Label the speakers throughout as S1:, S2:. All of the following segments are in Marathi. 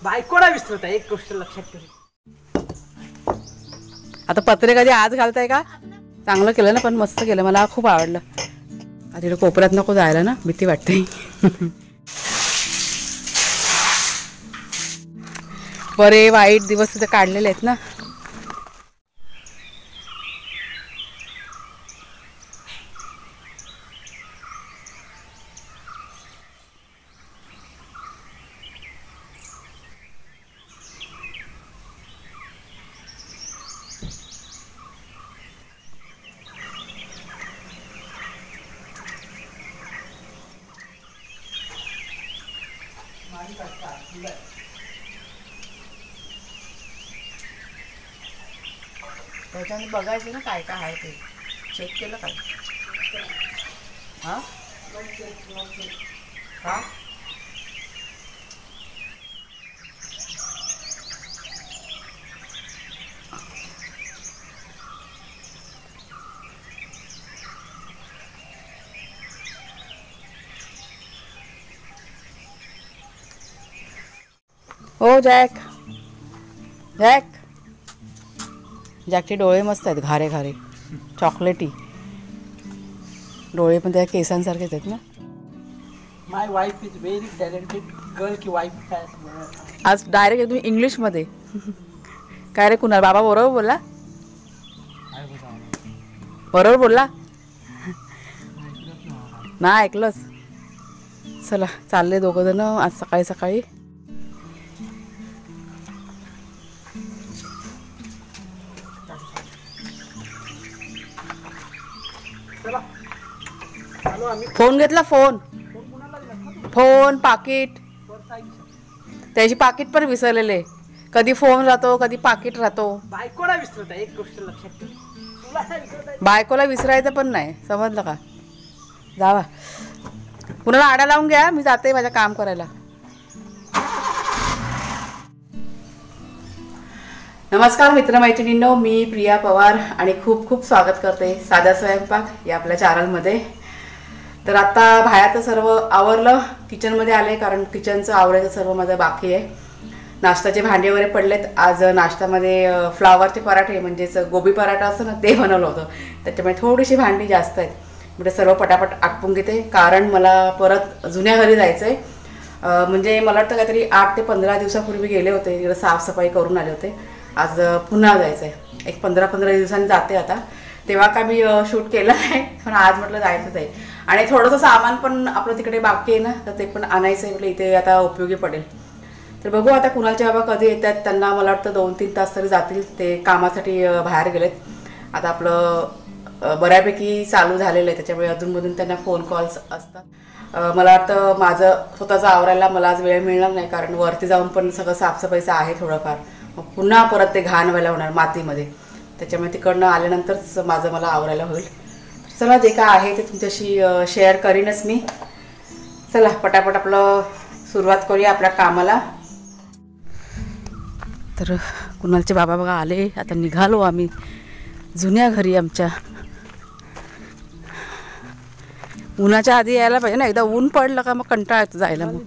S1: बायकोला विसरत आहे, एक गोष्ट लक्षात ठेव.
S2: आता पत्रे कधी आज घालताय का? चांगलं केलं ना, पण मस्त केलं, मला खूप आवडलं. आता कोपऱ्यात नको जायला ना, भीती वाटते. बरे वाईट दिवस तिथे काढलेले आहेत ना. त्याच्याने बघायचं ना काय काय आहे ते. चेक केलं काय? हां का? हो जॅक, जॅक. जॅकचे डोळे मस्त आहेत, घारे घारे चॉकलेटी डोळे, पण त्या केसांसारखेच आहेत ना.
S1: My wife is very talented girl की वाईफ.
S2: आज डायरेक्ट तुम्ही इंग्लिशमध्ये. काय रे कुणाल, बाबा बरोबर बोलला? बरोबर बोलला ना, ऐकलंच. चला चालले दोघं जण आज सकाळी सकाळी. फोन घेतला, फोन पाकिट, त्याची पाकिट पण विसरलेले. कधी फोन राहतो, कधी पाकिट राहतो.
S1: बायकोला विसरत आहे, एक गोष्ट लक्षात ठेव.
S2: बायकोला विसरायचं पण नाही, समजलं का? जावा कुणाला आडा लावून घ्या, मी जाते माझं काम करायला. नमस्कार मित्रमैत्रिणींनो, मी प्रिया पवार आणि खूप खूप स्वागत करते साधा स्वयंपाक या आपल्या चॅनलमध्ये. तर आता बाहेरचं सर्व आवरलं, किचनमध्ये आले, कारण किचनचं आवरायचं सर्व माझं बाकी आहे. नाश्त्याचे भांडे वगैरे पडलेत. आज नाश्त्यामध्ये फ्लावरचे पराठे म्हणजेच गोबी पराठा असतं ना, ते बनवलं होतं. त्याच्यामुळे थोडीशी भांडी जास्त आहेत. म्हणजे सर्व पटापट आटपून घेते, कारण मला परत जुन्या घरी जायचं आहे. म्हणजे मला वाटतं काहीतरी 8 ते 15 दिवसापूर्वी गेले होते, तिकडे साफसफाई करून आले होते. आज पुन्हा जायचं आहे, एक 15-15 दिवसांनी जाते आता. तेव्हा का मी शूट केलं नाही, पण आज म्हटलं जायचंच आहे. आणि थोडंसं सामान पण आपलं तिकडे बाकी आहे ना, तर ते पण आणायचं आहे, म्हटलं इथे आता उपयोगी पडेल. तर बघू आता कुणालचे बाबा कधी येतात. त्यांना मला वाटतं 2-3 तास तरी जातील, ते कामासाठी बाहेर गेलेत. आता आपलं बऱ्यापैकी चालू झालेलं आहे, त्याच्यामुळे अधूनमधून त्यांना फोन कॉल्स असतात. मला वाटतं माझं स्वतःचं आवरायला मला आज वेळ मिळणार नाही, कारण वरती जाऊन पण सगळं साफसफाईचं आहे थोडंफार. मग पुन्हा परत ते घाण व्हायला होणार मातीमध्ये, त्याच्यामुळे तिकडनं आल्यानंतरच मला आवरायला होईल. चला जे काय आहे ते तुमच्याशी शेअर करीनच मी. चला पटापट आपलं सुरुवात करूया आपल्या कामाला. तर कुणालचे बाबा बघा आले, आता निघालो आम्ही जुन्या घरी आमच्या. उन्हाच्या आधी यायला पाहिजे ना, एकदा ऊन पडलं का मग कंटाळा येतो जायला. मग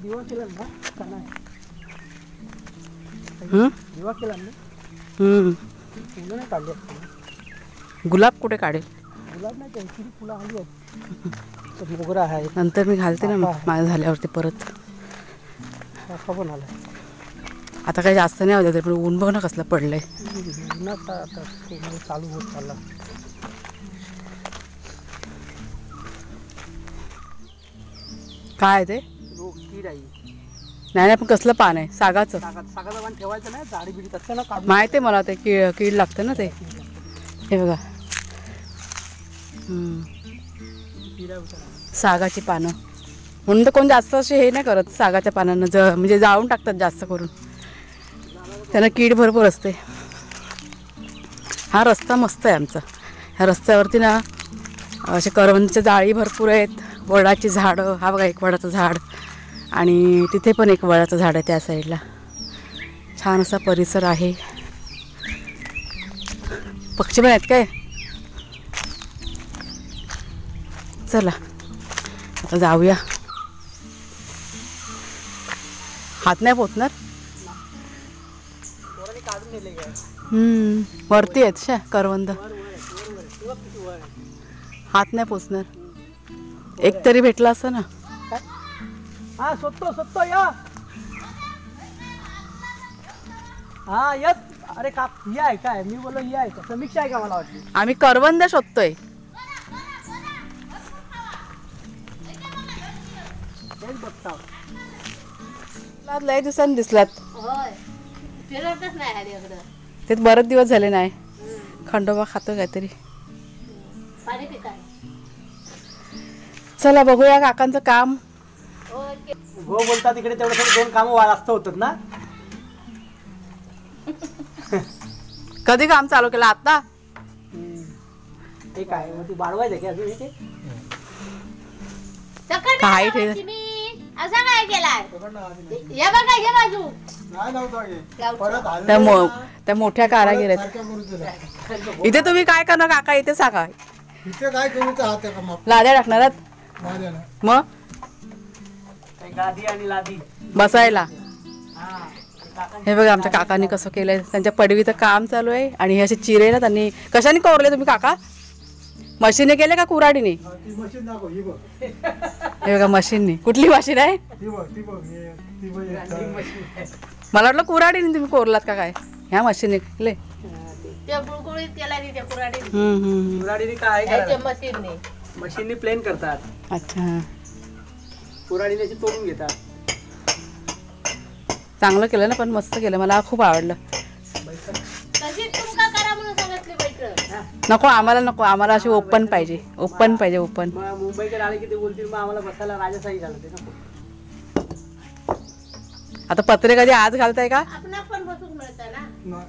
S2: गुलाब कुठे काढेल?
S1: मोगरा आहे,
S2: नंतर मी घालते ना माझं झाल्यावरती परत. आता काही जास्त नाही होत, पण ऊन बघ ना कसलं पडलंय.
S1: चालू होत चालला.
S2: काय ते?
S1: कीड आहे.
S2: नाही पण कसलं पान आहे? सागाचं.
S1: सागाचं पान ठेवायचं नाही, झाडी बिडी तसं ना.
S2: माहिती आहे मला, ते कीड लागतं ना ते. हे बघा, सागाची पानं म्हणून तर कोण जास्त असे हे नाही करत सागाच्या पानांना, म्हणजे जाळून टाकतात जास्त करून, त्यांना कीड भरपूर असते. हा रस्ता मस्त आहे आमचा. ह्या रस्त्यावरती ना असे करवंदीच्या जाळी भरपूर आहेत, वडाची झाडं. हा बघा एक वडाचं झाड, आणि तिथे पण एक वडाचं झाड आहे त्या साईडला. छान असा परिसर आहे. पक्षी पण आहेत काय? चला आता जाऊया. हात नाही पोचणार.
S1: काढून नेले काय
S2: वरती आहेत शा करवंद.
S1: वर वर वर किती वर.
S2: हात नाही पोचणार. एक तरी भेटला असता ना.
S1: हा स्वतः या. हा यस. अरे का ही आहे काय मी बोललो ही आहे का समीक्षा आहे का मला वाटली.
S2: आम्ही करवंद शोधतोय.
S1: तेच बघता
S2: लय दिवसांनी दिसलात.
S3: फिरतच नाही आली इकडं.
S2: ते बरेच दिवस झाले नाही. खंडोबा खातो काहीतरी.
S3: पाणी पिकाय.
S2: चला बघूया काकांचं काम.
S1: गो बोलता तिकडे तेवढं सगळं 2 कामं जास्त होतात ना.
S2: कधी काम चालू केलं आता.
S1: ते काय मग ती वाढवायचं की अजून इथे
S2: काय ठेव
S3: असा काय केलाय या बघा हे बाजू
S2: त्या मोठ्या कारागीर आहेत. इथे तुम्ही काय करणार काका इथे सांगा.
S4: इथे काय करू
S2: लाद्या टाकणार मग
S1: गादी आणि लादी
S2: बसायला. हे बघा आमच्या काकांनी कसं केलंय. त्यांच्या पडवीचं काम चालू आहे आणि हे असे चिरे ना त्यांनी कशाने कोरले तुम्ही काका. मशीने केले का कुऱ्हाडीने.
S4: मशीन दाखव ही बघ.
S2: हे बघा मशीनने. कुठली मशीन आहे.
S4: ती बघ
S2: मला वाटलं कुऱ्हाडीने तुम्ही कोरलात का काय. ह्या मशीनने केले.
S3: त्या गुळगुळीत केला नी त्या कुऱ्हाडीने.
S1: कुऱ्हाडीने काय
S3: त्या मशीनने
S1: मशीनने प्लेन करतात.
S2: अच्छा
S1: कुऱ्हाडीने अशी तोडून घेतात.
S2: चांगलं केलं ना पण मस्त केलं. मला खूप आवडलं.
S3: तशीच तुमका करा म्हणून सांगितली बैठक.
S2: नको आम्हाला नको. आम्हाला अशी ओपन पाहिजे. ओपन पाहिजे ओपन.
S1: मग मुंबईकडे आले की ते बोलतील मग आम्हाला बसायला राजाशाही घालते नको.
S2: आता पत्रे कधी आज घालताय का.
S3: आपण पण बसून मिळतं ना.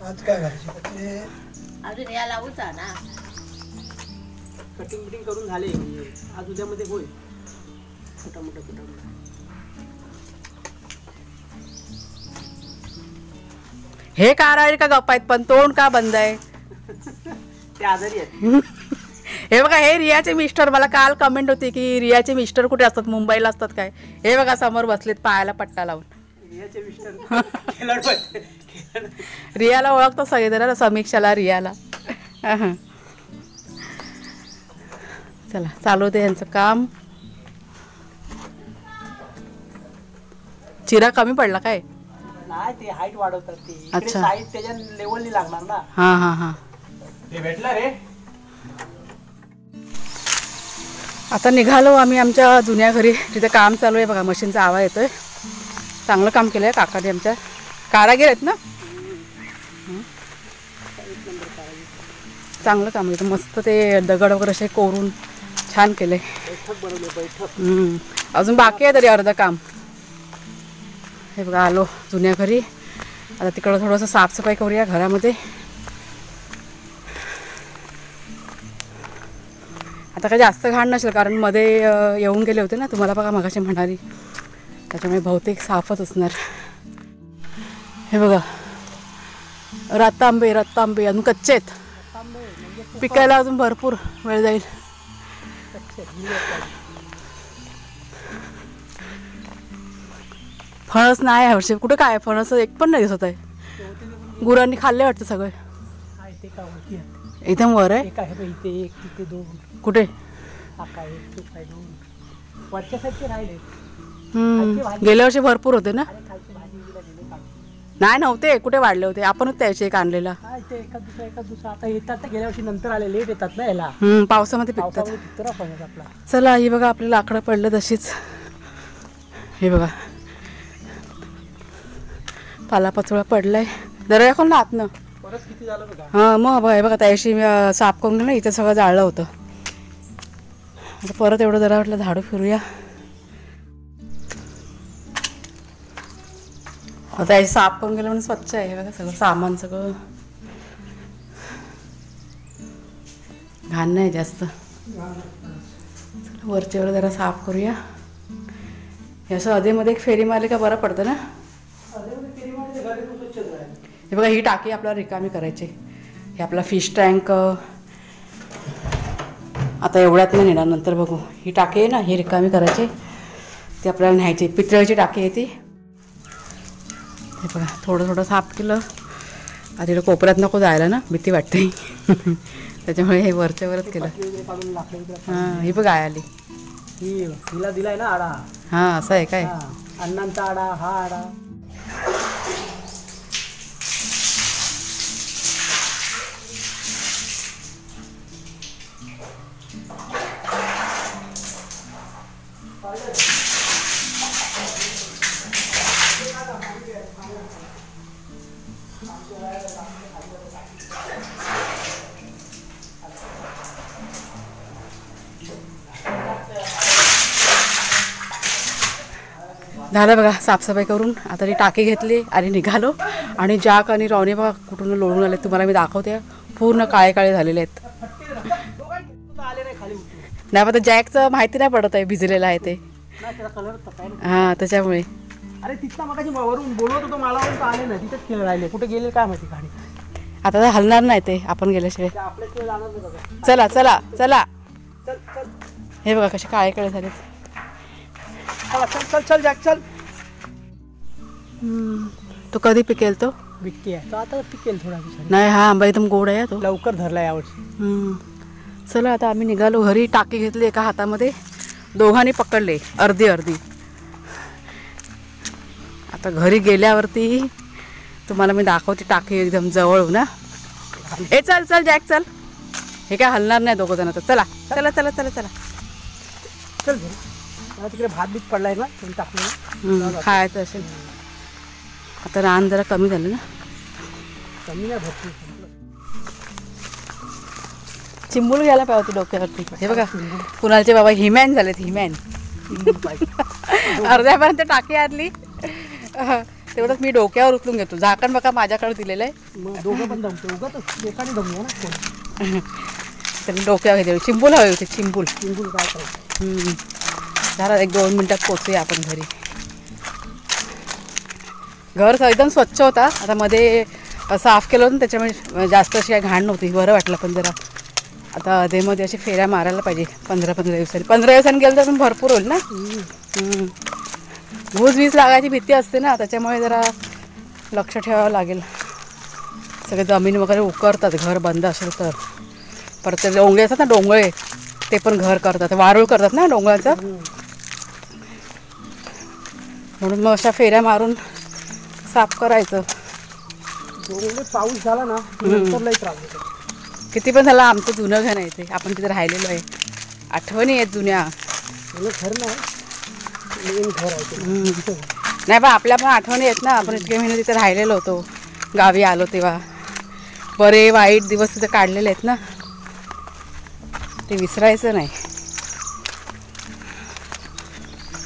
S4: आज काय घालायचे
S3: अजून या लावूचा ना.
S1: कटिंग बिटिंग करून झाले म्हणजे आज उद्यामध्ये होईल. छोटा मोठा
S2: हे कारागीर का गप्पा आहेत पण तोंड का बंद आहे.
S1: ते आजारी आहेत.
S2: हे बघा हे रियाचे मिस्टर. मला काल कमेंट होती की रियाचे मिस्टर कुठे असतात मुंबईला असतात काय. हे बघा समोर बसलेत पायाला पट्टा लावून.
S1: रियाचे मिस्टर
S2: रियाला ओळखतो सगळे जरा समीक्षाला रियाला. चला चालू दे यांचं काम. चिरा कमी पडला काय.
S1: नाही ते हाईट वाढवतात ते.
S2: अच्छा.
S1: साईड त्याच्या लेवलनी लागणार ना.
S2: हा हा हा.
S1: ते भेटलं रे.
S2: आता निघालो आम्ही आमच्या जुन्या घरी. तिथे काम चालू आहे बघा. मशीनचा आवाज येतोय. चांगलं काम केलंय काकाने आमच्या. कारागीर आहेत ना. चांगलं काम आहे. मस्त ते दगड वगैरे असे कोरून छान केलंय.
S1: बैठक बनवली बैठक.
S2: अजून बाकी आहे तरी अर्ध काम. हे बघा आलो जुन्या घरी. आता तिकडं थोडंसं साफसफाई करूया घरामध्ये. आता काही जास्त घाण नसेल कारण मध्ये येऊन गेले होते ना तुम्हाला बघा मगाशी म्हणाली. त्याच्यामुळे बहुतेक साफच असणार. हे बघा रतांबे रतांबे अजून कच्चे आहेत. पिकायला अजून भरपूर वेळ जाईल. फणस नाही ह्यावर्षी. कुठे काय फणस एक पण नाही दिसत आहे. गुरांनी खाल्ले वाटतं सगळे. एकदम वर आहे.
S1: इथे एक तिथे 2.
S2: कुठे
S1: वरच्या साईडचे राहिले.
S2: गेल्या वर्षी भरपूर होते ना. नाही नव्हते कुठे वाढले होते. आपणच त्याचे एक आणलेला.
S1: एका दुसरा आता येतात तर गेल्या वर्षी नंतर आले. लेट येतात ना याला.
S2: पावसामध्ये पिकतात.
S1: पिकतो फणस आपला.
S2: चला ही बघा आपली लाकडं पडलं तशीच. हे बघा पालापाचोळा पडलाय. जरा कोण ना आतनं.
S1: परत किती झालं बघा.
S2: हां मग बघा हे बघा त्याशी साफ करून गेलं. इथं सगळं जाळलं होतं. आता परत एवढं जरा वाटलं झाडू फिरूया. आता हे साफ करून गेलं म्हणून स्वच्छ आहे. हे बघा सगळं सामान सगळं घाण नाही जास्त. वरच्यावर जरा साफ करूया. हे असं अधेमध्ये एक फेरी मारली का बरं पडतं ना. हे बघा ही टाकी आपल्याला रिकामी करायची. हे आपला फिश टँक आता एवढ्यात नाही नेणार नंतर बघू. ही टाकी आहे ना ही रिकामी करायची. ती आपल्याला न्यायची. पितळेची टाकी आहे ती. हे बघा थोडं थोडं साफ केलं. आधी कोपऱ्यात नको जायला ना, भीती वाटते. त्याच्यामुळे हे वरच्या वरच केलं.
S1: काढून लाकडं वगैरे.
S2: हां ही बघ आली.
S1: हिला दिलाय ना आडा.
S2: हां असं आहे काय.
S1: हा, अण्णांचा आडा, हा आडा.
S2: झालं बघा साफसफाई करून. आता ती टाकी घेतली आणि निघालो. आणि जॅक आणि रॉनी बघा कुठून लोळून आले, तुम्हाला मी दाखवते. पूर्ण काळे काळे झालेले आहेत.
S1: आले नाही खाली उतरून.
S2: नाही पण जॅकचं माहिती नाही पडत आहे भिजलेलं आहे ते.
S1: नाही त्याचा कलर काय नाही.
S2: हां त्याच्यामुळे.
S1: अरे तिथं मगाशी वरून बोलवत होतो मला, वरून आले नाही. तिथेच खेळ राहिले. कुठे गेले काय माहिती गाडी.
S2: आता तर हलणार नाही ते आपण गेल्याशिवाय.
S1: ते आपल्याच खेळ जाणार नाही बघा.
S2: चला चला चला.
S1: चल चल
S2: हे बघा कसे काळे काळे झालेत.
S1: चला चल चल चल जॅक चल.
S2: तो कधी पिकेल तो.
S1: विक्की आहे तो आता पिकेल थोडा दिवसांनी.
S2: नाही हा आंबा एकदम गोड आहे तो.
S1: लवकर धरला यावर्षी.
S2: चला आता आम्ही निघालो घरी. टाकी घेतली एका हातामध्ये, दोघांनी पकडले अर्धी अर्धी. आता घरी गेल्यावरती तुम्हाला मी दाखवते टाकी एकदम जवळ ना. ए चल चल जॅक चल. हे काय हलणार नाही दोघं जण. तर चला चला चला चला चला.
S1: चल घरी. मला तिकडे भात बीत पडलाय ना तुम्ही टाकलं.
S2: खायचं असेल. आता रान जरा कमी झालं ना.
S1: कमी नाही भरपूर.
S2: चिंबूल घ्यायला पाहिजे होती डोक्यावरती. हे बघा कुणालचे बाबा हिमॅन झालेत. हिमॅन. अर्ध्यापर्यंत टाकी आणली. तेवढंच मी डोक्यावर उचलून घेतो. झाकण बघा माझ्याकडे दिलेलं आहे.
S1: मग दोघं पण दमतो. उगाच एकाने दमूया ना.
S2: तर मी डोक्यावर घेते. चिंबूल हवे होते. चिंबूल.
S1: चिंबूल काय करायचं.
S2: जरा 1-2 मिनटात पोचूया आपण घरी. घर एकदम स्वच्छ होता. आता मध्ये साफ केलं होतं त्याच्यामुळे जास्त अशी काही घाण नव्हती. बरं वाटलं. पण जरा आता अधेमध्ये अशी फेऱ्या मारायला पाहिजे 15-15 दिवसांनी. 15 दिवसांनी गेलं तर पण भरपूर होईल ना. वीज लागायची भीती असते ना, त्याच्यामुळे जरा लक्ष ठेवावं लागेल. सगळे जमीन वगैरे उकरतात घर बंद असेल तर. परत ते डोंगळे असतात ना, डोंगळे ते पण घर करतात. वारूळ करतात ना डोंगराचं. म्हणून मग अशा फेऱ्या मारून साफ करायचं.
S1: पाऊस झाला ना नंतर लई त्रास होतो.
S2: किती पण झालं आमचं जुनं घर आहे ते. आपण तिथे राहिलेलो आहे. आठवणी आहेत जुन्या.
S1: घर नाही नवीन घर आहे.
S2: नाही बा आपल्या पण आठवणी आहेत ना. आपण इतके महिने तिथे राहिलेलो होतो. गावी आलो तेव्हा बरे वाईट दिवस तिथे काढलेले आहेत ना. ते विसरायचं नाही.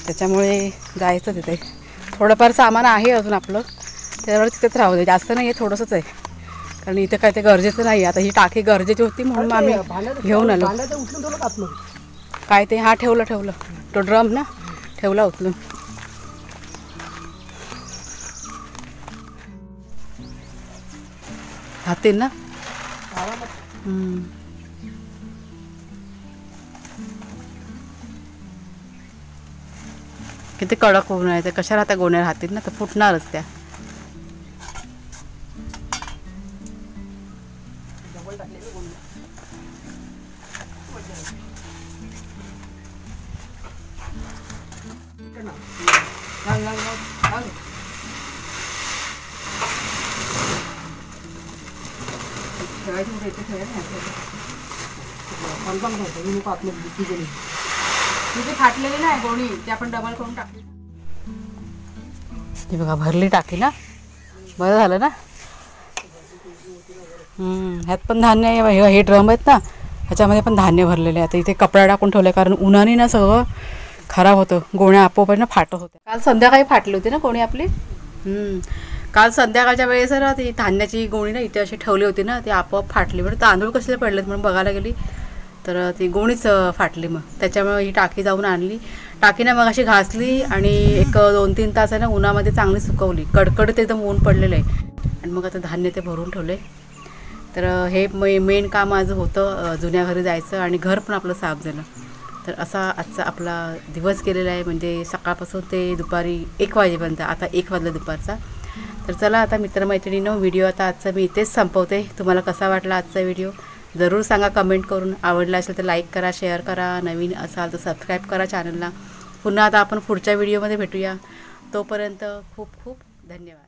S2: त्याच्यामुळे जायचं तिथे. थोडंफार सामान आहे अजून आपलं, त्याच्यामुळे तिथेच राहू दे. जास्त नाही आहे, थोडंसंच आहे. कारण इथं काय ते गरजेचं नाही. आता ही टाकी गरजेची होती म्हणून आम्ही घेऊन आलो.
S1: उचलून ठेवलं आतमध्ये.
S2: काय ते हा ठेवलं तो ड्रम ना ठेवला उचलून. खातील ना. किती कडक होऊन आहे ते. कशा राहत्या गोण्या राहतील ना तर फुटणारच त्या. तिथे फाटलेली नाही गोणी, ते आपण डबल करून टाकली. हे बघा भरली टाकी ना. बरं झालं ना. ह्यात पण धान्य आहे. हे ड्रम आहेत ना ह्याच्यामध्ये पण धान्य भरलेले आहे. आता इथे कपडा टाकून ठेवले कारण उन्हाने ना सगळं खराब होतं. गोण्या आपोआप ना फाटत होत्या. काल संध्याकाळी फाटली होती ना गोणी आपली. काल संध्याकाळच्या वेळेस ना ती धान्याची गोणी ना इथे अशी ठेवली होती ना, ती आपोआप फाटली. बरं तांदूळ कसले पडलेत म्हणून बघायला गेली तर ती गोणीच फाटली. मग त्याच्यामुळे ही टाकी जाऊन आणली. टाकीनं मग अशी घासली आणि एक 2-3 तास आहे ना उन्हामध्ये चांगली सुकवली. कडकडीत एकदम ऊन पडलेलं आहे. आणि मग आता धान्य ते भरून ठेवले. तर हे मेन काम आज होतं, जुन्या घरी जायचं आणि घर पण आपलं साफ झालं. तर असा आजचा आपला दिवस गेलेला आहे. म्हणजे सकाळपासून ते दुपारी 1 वाजेपर्यंत. आता 1 वाजला दुपारचा. तर चला आता मित्रमैत्रिणींनो, व्हिडिओ आता आजचा मी इथेच संपवते. तुम्हाला कसा वाटला आजचा व्हिडिओ जरूर सांगा कमेंट करून. आवडला असेल तर लाईक करा, शेअर करा, नवीन असाल तर सबस्क्राईब करा चॅनलला. पुन्हा आता आपण पुढच्या व्हिडिओमध्ये भेटूया. तोपर्यंत खूप खूप धन्यवाद.